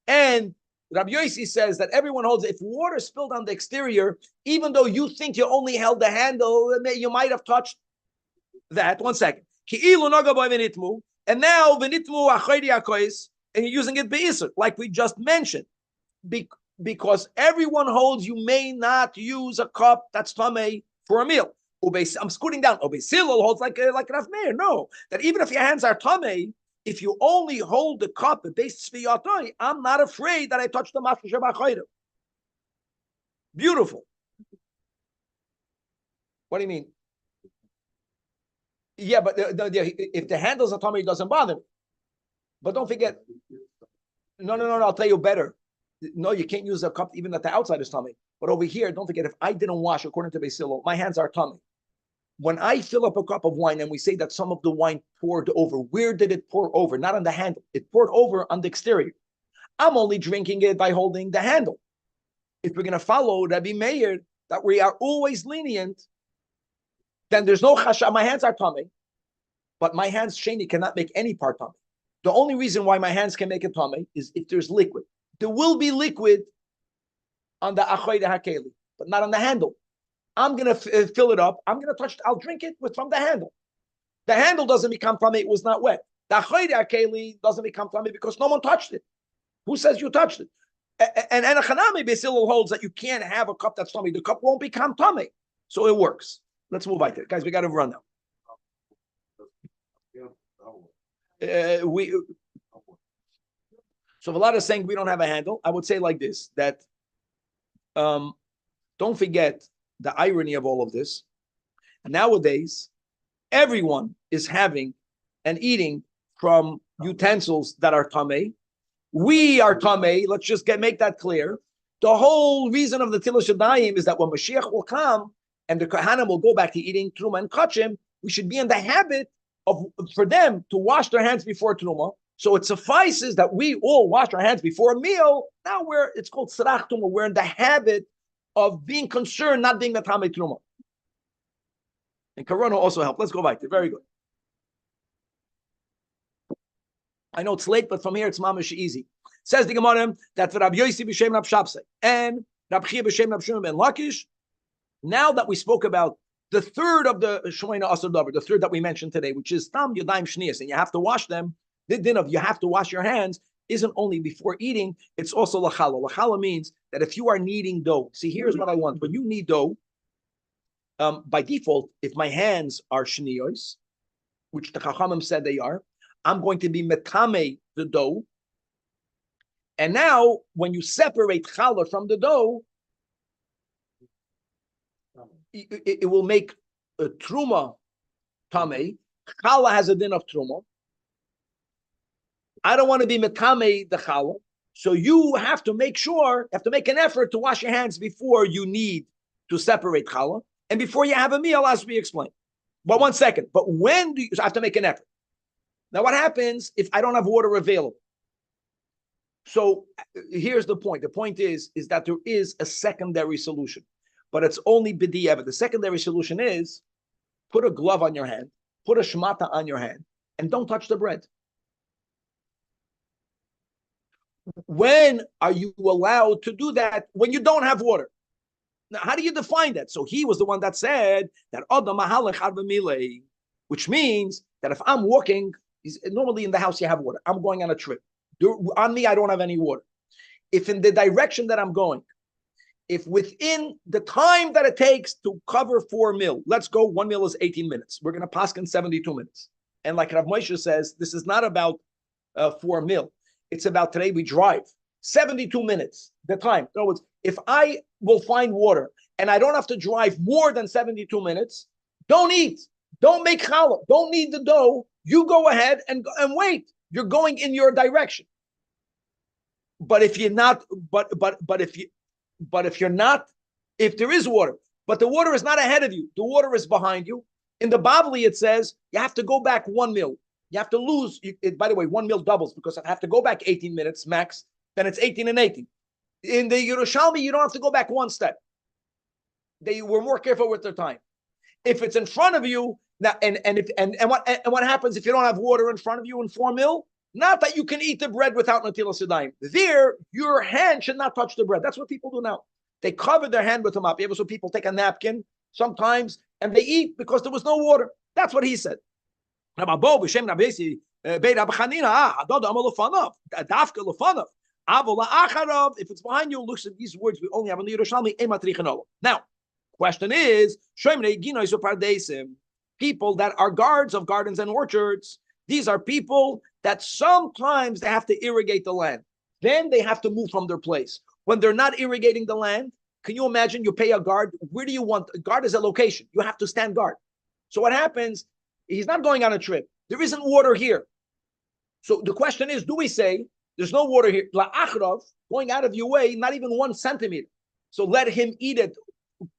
And Rabbi Yosi says that everyone holds, if water spilled on the exterior, even though you think you only held the handle, you might have touched that. 1 second. And now, and you're using it be'isr, like we just mentioned. Because everyone holds you may not use a cup that's tamei for a meal. I'm scooting down. Obesilol holds like Rav Meir. No, that even if your hands are tamei, if you only hold the cup based tzviyatoi, I'm not afraid that I touched the mashka shebachoyre. Beautiful. What do you mean? Yeah, but if the handles are tummy, it doesn't bother me. But don't forget. No. I'll tell you better. No, you can't use a cup even at the outside is tummy. But over here, don't forget, if I didn't wash according to Beisilo, my hands are tummy. When I fill up a cup of wine and we say that some of the wine poured over, where did it pour over? Not on the handle. It poured over on the exterior. I'm only drinking it by holding the handle. If we're going to follow Rabbi Meir, that we are always lenient, then there's no chasha. My hands are tummy, but my hands, sheni, cannot make any part tummy. The only reason why my hands can make a tummy is if there's liquid. There will be liquid on the achoyre hakeli, but not on the handle. I'm going to fill it up. I'm going to touch. I'll drink it from the handle. The handle doesn't become tummy. It was not wet. The achoyre hakeli doesn't become tummy because no one touched it. Who says you touched it? And a Hanami Basil holds that you can't have a cup that's tummy. The cup won't become tummy. So it works. Let's move right there. Guys, we got to run now. So if a lot is saying we don't have a handle, I would say like this, that don't forget the irony of all of this. Nowadays, everyone is having and eating from utensils that are tamei. We are tamei. Let's just make that clear. The whole reason of the Tilas Yadayim is that when Mashiach will come and the Kohanim will go back to eating Truma and Kachim, we should be in the habit of for them to wash their hands before Truma. So it suffices that we all wash our hands before a meal. Now it's called Sarach Truma. We're in the habit of being concerned, not being Matame Truma. And Corona also helped. Let's go back there. Very good. I know it's late, but from here it's mamish easy. Says the Gemara that for Rabbi Yossi b'shem Rab Shabsai and Rabbi Chia b'shem Rab Shimon ben Lakish. Now that we spoke about the third of the Shoina Asur Davar, the third that we mentioned today, which is Tam Yadayim Shnias, and you have to wash them. The din of you have to wash your hands isn't only before eating, it's also lachala. Lachala means that if you are kneading dough, see, here's what I want. When you knead dough, by default, if my hands are shniyos, which the Chachamim said they are, I'm going to be metame the dough. And now, when you separate challah from the dough, it will make a truma tamei. Challah has a din of truma. I don't want to be metame the challah, so you have to make sure, you have to make an effort to wash your hands before you need to separate challah and before you have a meal, as we explained. But 1 second. But when do you have to make an effort? Now, what happens if I don't have water available? So here's the point. The point is that there is a secondary solution, but it's only b'di'evet. The secondary solution is put a glove on your hand, put a shmata on your hand, and don't touch the bread. When are you allowed to do that? When you don't have water. Now, how do you define that? So he was the one that said that which means that if I'm walking, normally in the house you have water. I'm going on a trip. On me, I don't have any water. If in the direction that I'm going, if within the time that it takes to cover 4 meal, let's go, 1 meal is 18 minutes. We're going to pass in 72 minutes. And like Rav Moshe says, this is not about 4 meal. It's about today we drive 72 minutes, the time. In other words, if I will find water and I don't have to drive more than 72 minutes, don't eat, don't make challah, don't knead the dough. You go ahead and wait. You're going in your direction. But if you're not, if there is water, but the water is not ahead of you, the water is behind you. In the Bavli, it says you have to go back 1 meal. You have to lose, by the way, 1 meal doubles because I have to go back 18 minutes max, then it's 18 and 18. In the Yerushalmi, you don't have to go back 1 step. They were more careful with their time. If it's in front of you, now, and what happens if you don't have water in front of you in 4 meal? Not that you can eat the bread without natilas yadayim. There, your hand should not touch the bread. That's what people do now. They cover their hand with a mop. So people take a napkin sometimes and they eat because there was no water. That's what he said. If it's behind you, looks at these words we only have in the Yerushalmi. Now, question is, people that are guards of gardens and orchards, these are people that sometimes they have to irrigate the land. Then they have to move from their place. When they're not irrigating the land, can you imagine you pay a guard? Where do you want? A guard is a location. You have to stand guard. So what happens? He's not going on a trip. There isn't water here. So the question is, do we say there's no water here? La'achrav, going out of your way, not even 1 centimeter. So let him eat it,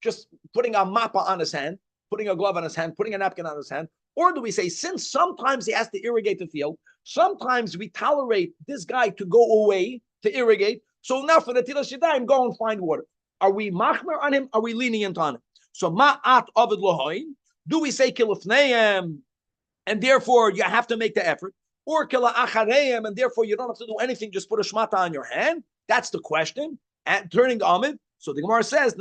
just putting a mappa on his hand, putting a glove on his hand, putting a napkin on his hand. Or do we say, since sometimes he has to irrigate the field, sometimes we tolerate this guy to go away to irrigate. So now for the Tilas Yadayim, go and find water. Are we machmer on him? Are we lenient on him? So ma'at ovid lohoin. Do we say kilufneim, and therefore you have to make the effort? Or kila achareim, and therefore you don't have to do anything, just put a shmata on your hand? That's the question. And turning to Amid, so the Gemara says,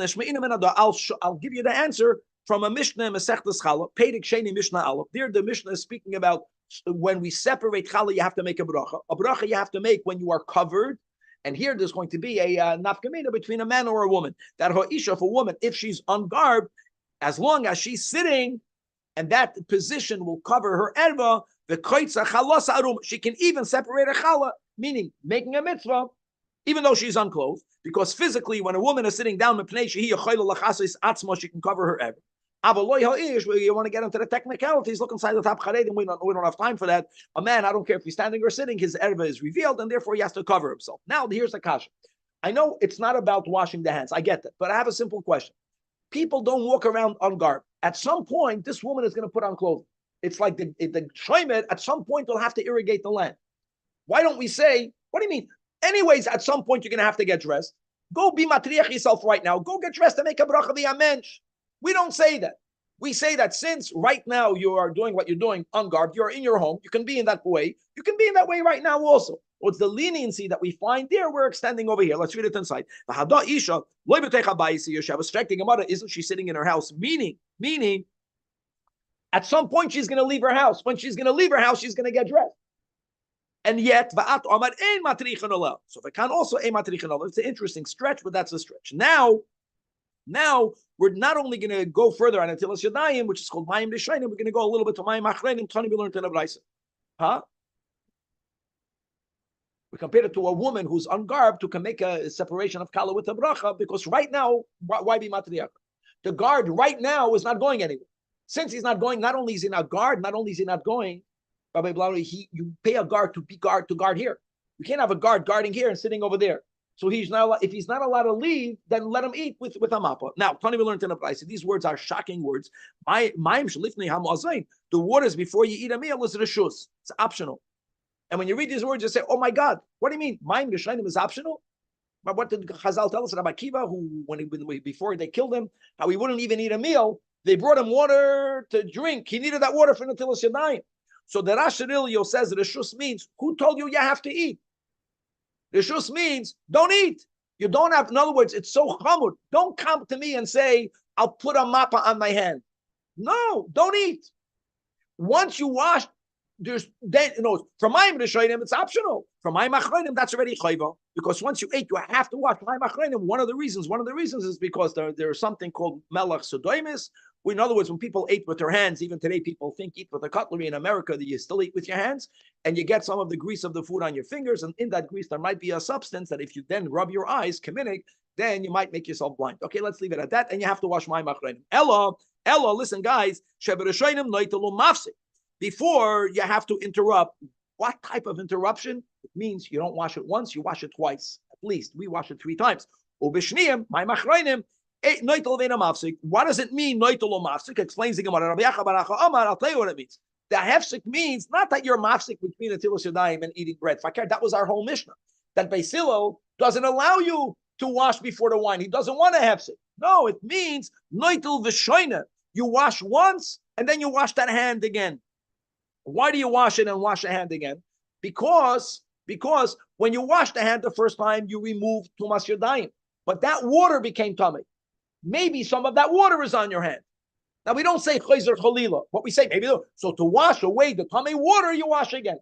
I'll give you the answer from a Mishnah, Masechtas Challah, Peirik Sheni Mishnah Aleph. There the Mishnah is speaking about when we separate Challah, you have to make a bracha. A bracha you have to make when you are covered, And here there's going to be a nafkamina between a man or a woman. That ha'isha, if a woman, if she's ungarbed, as long as she's sitting, and that position will cover her erva, the koitza chalos arum, she can even separate a chala, meaning making a mitzvah, even though she's unclothed, because physically, when a woman is sitting down, she can cover her erva. You want to get into the technicalities, look inside the top charedim, we don't have time for that. A man, I don't care if he's standing or sitting, his erva is revealed, and therefore he has to cover himself. Now, here's the kasha. I know it's not about washing the hands, I get that, but I have a simple question. People don't walk around ungarbed. At some point, this woman is going to put on clothing. It's like the shomer, at some point, they'll have to irrigate the land. Why don't we say, what do you mean? Anyways, at some point, you're going to have to get dressed. Go be matriach yourself right now. Go get dressed and make a bracha v'yamensh. We don't say that. We say that since right now you are doing what you're doing ungarbed, you're in your home, you can be in that way. You can be in that way right now also. What's the leniency that we find there? We're extending over here. Let's read it inside. Isn't she sitting in her house? Meaning, at some point she's going to leave her house. When she's going to leave her house, she's going to get dressed. And yet, so if I can also it's an interesting stretch, but that's a stretch. Now we're not only going to go further on Netilas Yadayim, which is called Mayim B'Shainim, we're going to go a little bit to Mayim Achreinim. Tani we learned in Abraisa. Huh? We compare it to a woman who's ungarbed who can make a separation of kala with a bracha, because right now, why be matriach? The guard right now is not going anywhere. Since he's not going, not only is he not guard, not only is he not going, Rabbi Blau, you pay a guard to guard here. You can't have a guard guarding here and sitting over there. So he's not. If he's not allowed to leave, then let him eat with a mappa. Now, Tony, we learned in the price. These words are shocking words. The waters before you eat a meal is reshus. It's optional. And when you read these words, you say, "Oh my God, what do you mean? Mayim B'Shainim is optional?" But what did Chazal tell us? Rabbi Kiva, who before they killed him, how he wouldn't even eat a meal. They brought him water to drink. He needed that water for Netilas Yadayim. So the Rash Arilio says reshus means, who told you have to eat? Reshus means don't eat. You don't have. In other words, it's so chamur. Don't come to me and say I'll put a mappa on my hand. No, don't eat. Once you wash, there's then from Mayim B'Shainim it's optional. From Mayim Achreinim that's already chayva, because once you ate you have to wash Mayim Achreinim. One of the reasons is because there is something called melach sodoimis. In other words, when people ate with their hands, even today people think eat with a cutlery. In America, that you still eat with your hands, and you get some of the grease of the food on your fingers, and in that grease there might be a substance that if you then rub your eyes, kaminik, then you might make yourself blind. Okay, let's leave it at that, and you have to wash Mayim Achreinim. Ella, listen guys, before you have to interrupt. What type of interruption? It means you don't wash it once, you wash it twice. At least, we wash it 3 times. Ubishniyim, Mayim Achreinim, what does it mean? Explains the Gemara. I'll tell you what it means. The hefsek means not that you're mafsik between the Netilas Yadayim and eating bread. That was our whole Mishnah. That Beis Hillel doesn't allow you to wash before the wine. He doesn't want a hefsek. No, it means noitel v'shoina. You wash once and then you wash that hand again. Why do you wash it and wash the hand again? Because when you wash the hand the first time, you remove tumas yadayim, but that water became tummy. Maybe some of that water is on your hand. Now we don't say chayzer chalila. What we say, maybe so to wash away the tummy water, you wash again.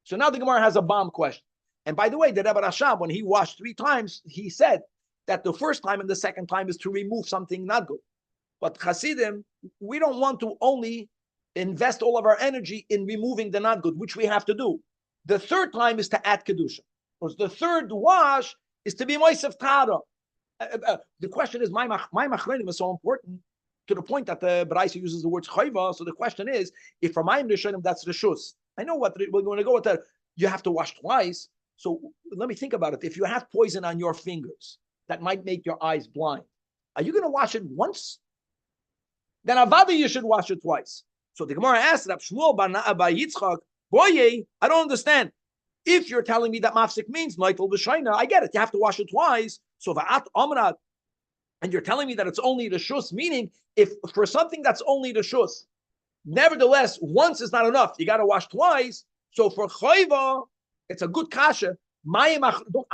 So now the Gemara has a bomb question. And by the way, the Rebbe Rashab, when he washed 3 times, he said that the first time and the second time is to remove something not good. But Hasidim, we don't want to only invest all of our energy in removing the not good, which we have to do. The third time is to add kedusha, because the third wash is to be moisef tara. The question is, my achreinim is so important to the point that the Baraisa uses the words chayva. So the question is, if for Mayim B'Shainim that's reshus. I know what we're going to go with that. You have to wash twice. So let me think about it. If you have poison on your fingers that might make your eyes blind, are you going to wash it once? Then avada you should wash it twice. So the Gemara asked Rab Shmuel bar Yitzchak, Boye, I don't understand. If you're telling me that mafsik means noitel b'shaina, I get it. You have to wash it twice. So va'at amrat, and you're telling me that it's only the shus, meaning if for something that's only the shus, nevertheless, once is not enough. You got to wash twice. So for chayva, it's a good kasha. I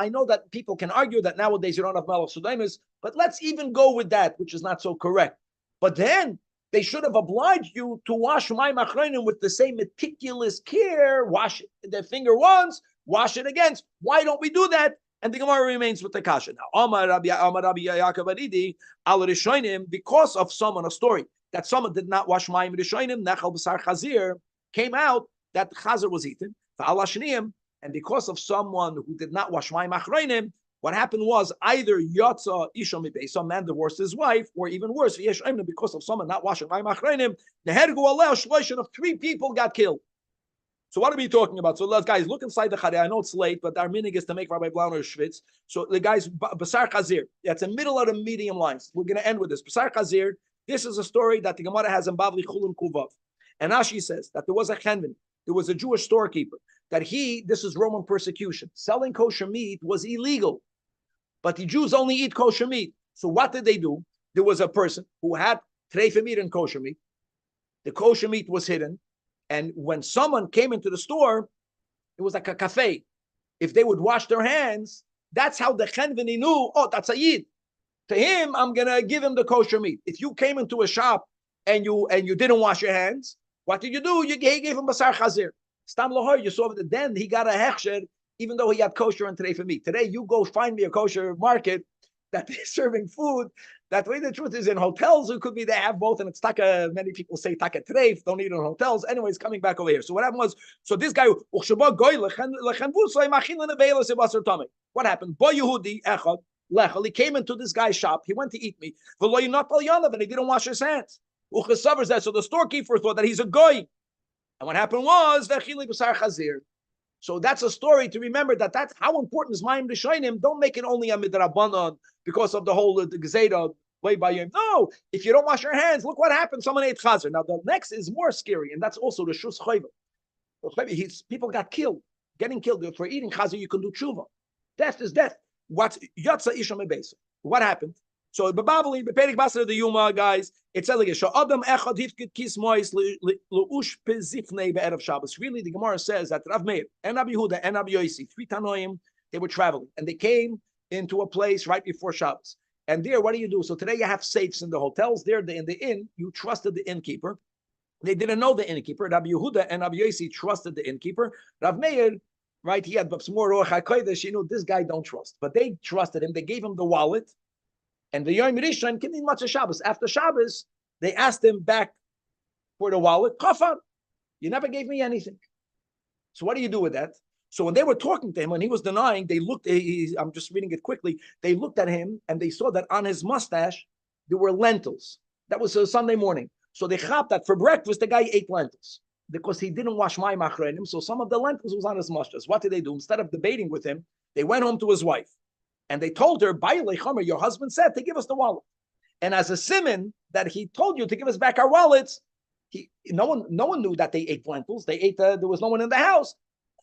know that people can argue that nowadays you don't have malach sudaimis, but let's even go with that, which is not so correct. But then they should have obliged you to wash mayim achreinim with the same meticulous care. Wash the finger once, wash it against. Why don't we do that? And the Gemara remains with the kasha. Now, Amar Rabbi Yaakov Aridi, al Rishonim, because of someone, a story that someone did not wash mayim Rishonim, Nechal B'sar Chazir, came out that Chazir was eaten, and because of someone who did not wash mayim Achronim, what happened was either Yatza Isha Mibei, some man divorced his wife, or even worse, because of someone not washing mayim Achronim, the Hergu Aleh Shloshim of 3 people got killed. So what are we talking about? So let's guys look inside the Chari. I know it's late, but our meaning is to make Rabbi Blauner schwitz. So the guys, Basar Chazir, that's a middle of the medium lines. We're going to end with this. Basar Chazir, this is a story that the Gemara has in Bavli Chulun Kuvav. And Ashi says that there was a Chenvin, there was a Jewish storekeeper, that this is Roman persecution. Selling kosher meat was illegal, but the Jews only eat kosher meat. So what did they do? There was a person who had treifa meat and kosher meat. The kosher meat was hidden. And when someone came into the store, it was like a cafe. If they would wash their hands, that's how the Chenveni knew, oh, that's a Yid. To him, I'm going to give him the kosher meat. If you came into a shop and you didn't wash your hands, what did you do? You gave him Basar Chazir. Stam Lahor, you saw that then he got a hechsher, even though he had kosher and treifa meat. Today, you go find me a kosher market that is serving food. That way, the truth is in hotels, it could be they have both, and it's taka. Many people say taka treif, don't eat in hotels. Anyways, coming back over here. So what happened was, so this guy, what happened? Boy Yehudi echad lechel. He came into this guy's shop. He went to eat meat. And he didn't wash his hands. So the storekeeper thought that he's a goy. And what happened was so that's a story to remember that's how important is mayim rishonim. Don't make it only a midrabanan because of the whole the gezeda way by you. No, if you don't wash your hands, look what happened. Someone ate chazer. Now the next is more scary, and that's also the shus chayva. People got killed, getting killed for eating chazer. You can do tshuva. Death is death. What's yatsa isha mebesa? What happened? So b'bavli b'perik basar the yuma guys. It says like Adam echad hifkid kis mois leush pezifnei be'erev Shabbos. Really, the Gemara says that Rav Meir and Rabbi Yehuda and Rabbi Yosi, 3 Tanoim, they were traveling and they came into a place right before Shabbos. And there, what do you do? So today you have safes in the hotels. There, in the inn, you trusted the innkeeper. They didn't know the innkeeper. Rabbi Yehuda and Rabbi Yosi trusted the innkeeper. Rav Meir, right? He had more Ruach HaKodesh. You know, this guy don't trust, but they trusted him. They gave him the wallet. And the Yom Rishon came in Matzah Shabbos. After Shabbos, they asked him back for the wallet. Kafar, you never gave me anything. So what do you do with that? So when they were talking to him, when he was denying, they looked, I'm just reading it quickly, they looked at him and they saw that on his mustache, there were lentils. That was a Sunday morning. So they chapped that for breakfast, the guy ate lentils because he didn't wash mayim achronim. So some of the lentils was on his mustache. What did they do? Instead of debating with him, they went home to his wife. And they told her, your husband said to give us the wallet. And as a simon that he told you to give us back our wallets, no one knew that they ate lentils. They ate, there was no one in the house.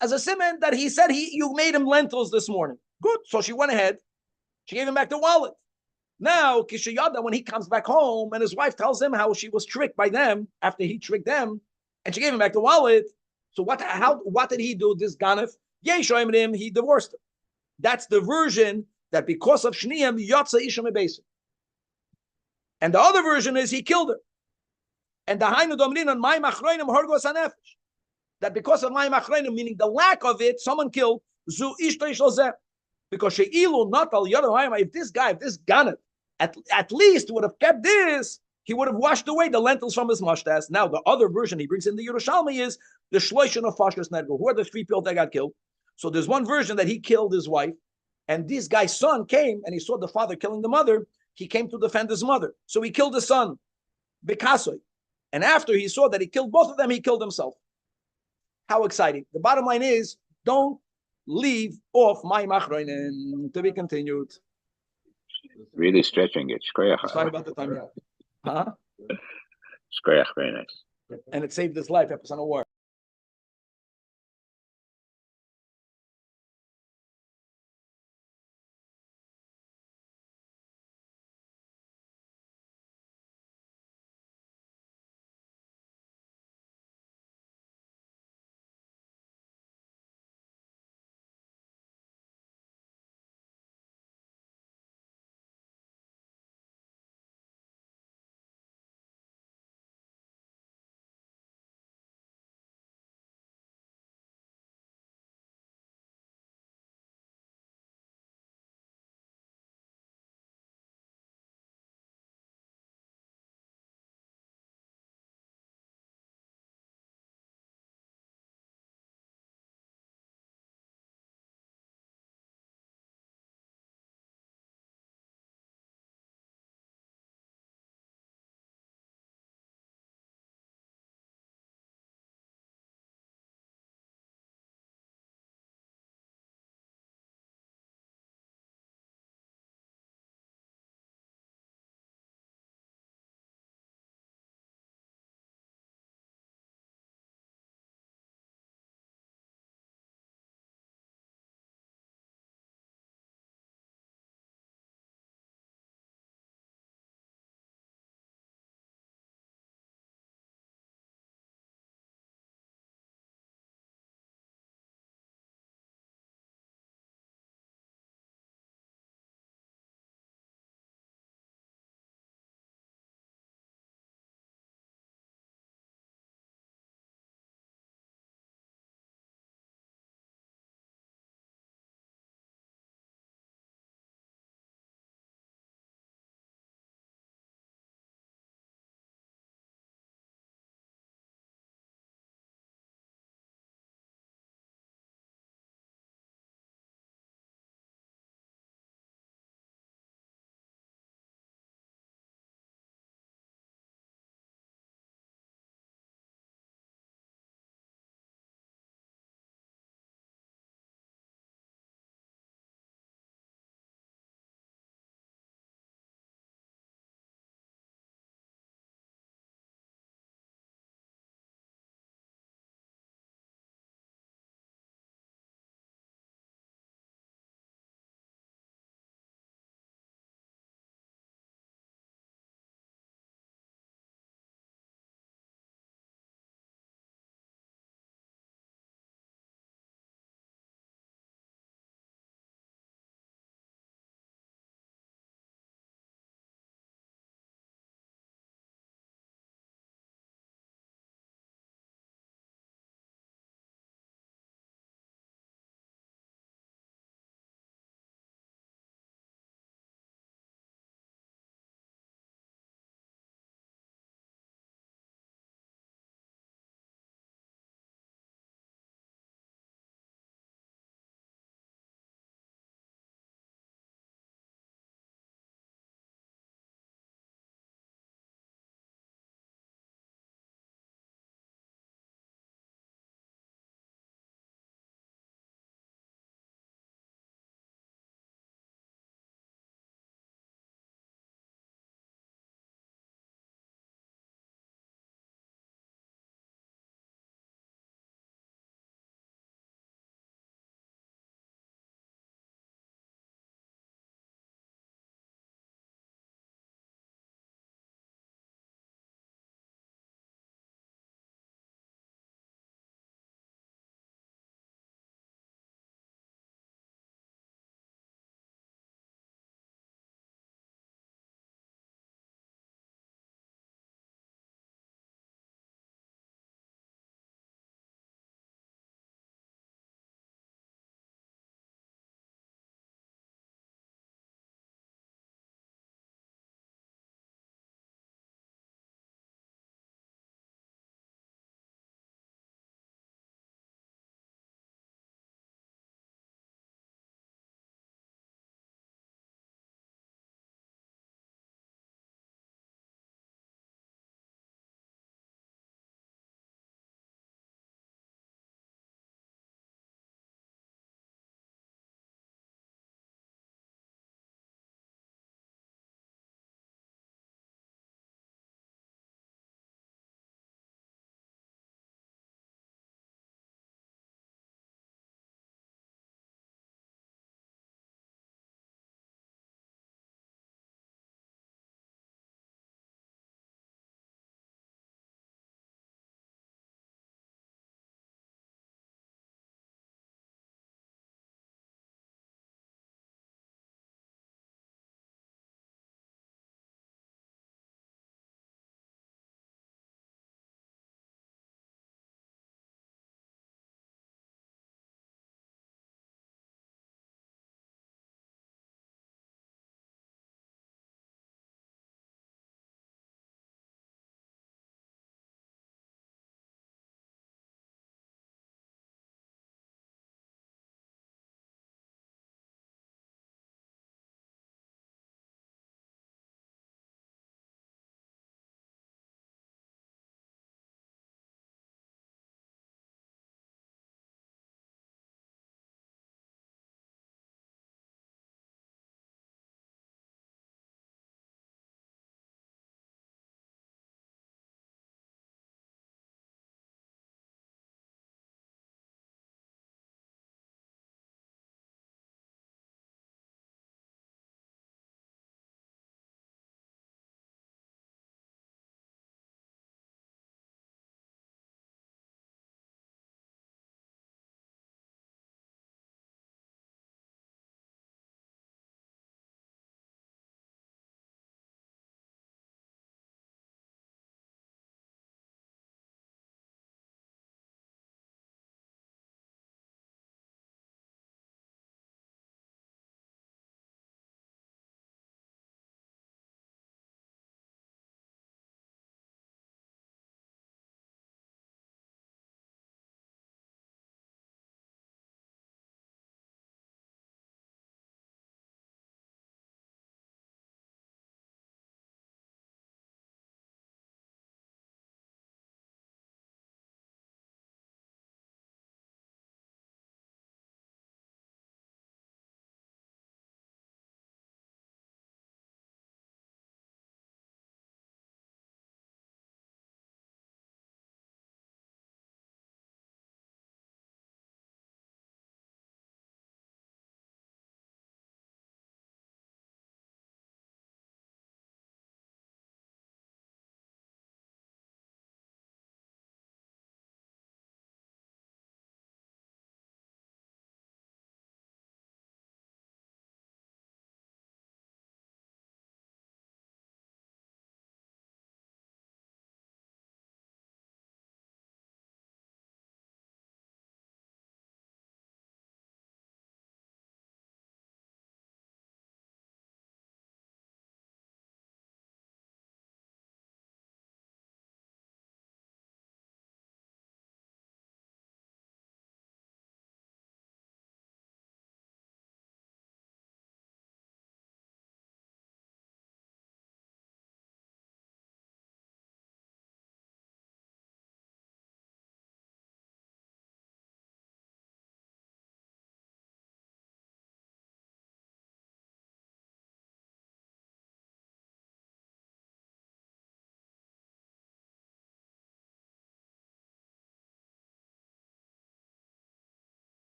As a simon that he said, you made him lentils this morning. Good. So she went ahead. She gave him back the wallet. Now, Kishayada, when he comes back home and his wife tells him how she was tricked by them after he tricked them, and she gave him back the wallet. So what did he do, this Ganef? He divorced her. That's the version that because of Shniyam, Yatsa Isha Mebesim. And the other version is he killed her. And the Hainu Domrin on Mayim Achroinim Horgos HaNefesh. That because of Mayim Achroinim, meaning the lack of it, someone killed Zu Ishto Ishlozeh. Because She'ilu not al Yadam, if this Ganef at least would have kept this, he would have washed away the lentils from his mustache. Now the other version he brings in the Yerushalmi is the Shloishin of Fashkas Nedgo. Who are the 3 people that got killed? So there's one version that he killed his wife, and this guy's son came and he saw the father killing the mother. He came to defend his mother. So he killed his son, Bikasoy. And after he saw that he killed both of them, he killed himself. How exciting. The bottom line is, don't leave off my machroinen. To be continued. Really stretching it. Sorry about the time. Huh? Very nice. And it saved his life, Episode of War.